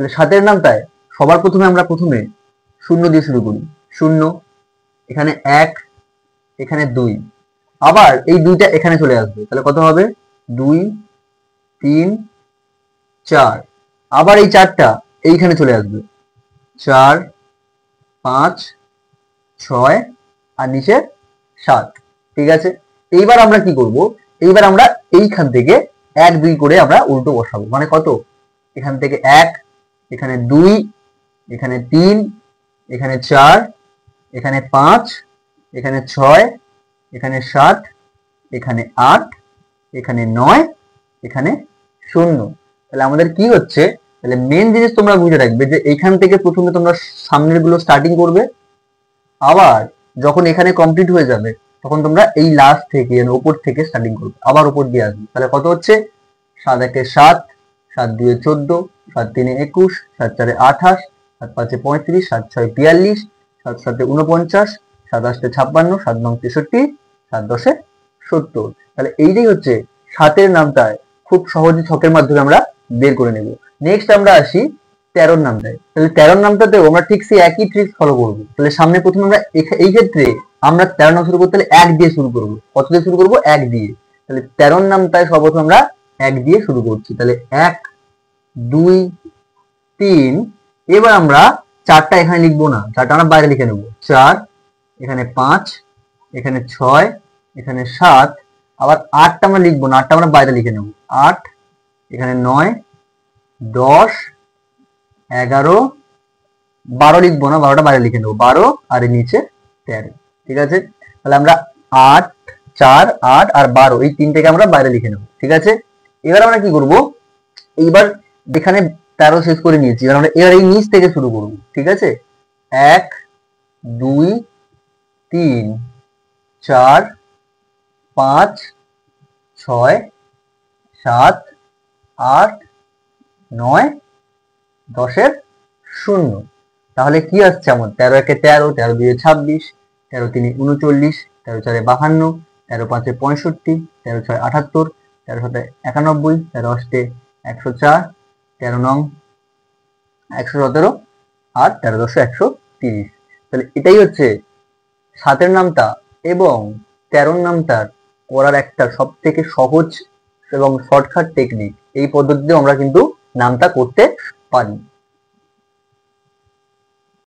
তাহলে 7 নামটায় সবার প্রথমে আমরা শূন্য দিয়ে শুরু করি। শূন্য, এখানে 1, এখানে 2, আবার এই 2টা এখানে চলে আসবে, তাহলে কত হবে? 2, 3, 4, আবার এই 4টা এইখানে চলে আসবে, 4, 5, 6 আর নিচে 7। ঠিক আছে, এইবার আমরা কি করব? এইবার আমরা এইখান থেকে 1, 2 করে আমরা উল্টো বসাবো। মানে কত? এখান থেকে 1, এখানে 2, এখানে 3, এখানে 4, এখানে 5, এখানে 6, এখানে 7, এখানে 8, এখানে 9, এখানে 0। তাহলে আমাদের কি হচ্ছে? তাহলে মেন জিনিস তোমরা বুঝে রাখবে যে এইখান থেকে প্রথমে তোমরা সামনের গুলো স্টার্টিং করবে, আবার যখন এখানে কমপ্লিট হয়ে যাবে তখন তোমরা এই লাস্ট থেকে উপর থেকে স্টার্টিং করবে, আবার উপর দিয়ে আসবে। তাহলে কত হচ্ছে? 7 1 7, 7 2 14, 7 3 21, 7 4 28, 7 5 35, 7 6 42, 7 7 49, 7 8 56, 7 9 63, 7 10 70। তাহলে এইটাই হচ্ছে 7 নামটা খুব সহজে ছকের মাধ্যমে আমরা বের করে নেব। নেক্সট আমরা আসি 13 নামটায়। তাহলে 13 নামটাতেও আমরা ঠিক সেই একই ট্রিক্স ফলো করব। তাহলে সামনে প্রথমে আমরা এই ক্ষেত্রে আমরা 13 নাম শুরু করতে হলে 1 দিয়ে শুরু করব। কত দিয়ে শুরু করব? 1 দিয়ে। তাহলে 13 নামটায় সর্বপ্রথম আমরা 1 দিয়ে শুরু করছি। তাহলে 1, 2, 3, এবার আমরা 4টা এখানে লিখবো না, 4টা আমরা বাইরে লিখে নেব। 4, এখানে 5, এখানে 6, এখানে 7, আবার 8টা আমরা লিখবো না, 8টা আমরা বাইরে লিখে নেব। 8, এখানে 9, 10, 11, 12 লিখবো না, 12টা বাইরে লিখে নেবো। 12 আর এর নিচে 13। ঠিক আছে, তাহলে আমরা 8, 4, 8 আর 12 এই তিনটাকে আমরা বাইরে লিখে নেবো। ঠিক আছে, এবার আমরা কি করব? এইবার এখানে 13 শেষ করে নিয়েছি, এবার এই নিচ থেকে শুরু করব। ঠিক আছে, 1, 2, 3, 4, 5, 6, 7, 8, 9, 10 0। তাহলে কি আসছে আমার? 13 1 13, 13 2 26, 13 3 39, 13 4 52, 13 5 65, 13 6 78, 13 7 91, 13 8 104, 13 9 117 আর 13 10 130। তাহলে এটাই হচ্ছে 7 নামটা এবং 13 নামটার করার একটা সব থেকে সহজ এবং শর্টকাট টেকনিক। এই পদ্ধতিতে আমরা কিন্তু নামটা করতে পারি।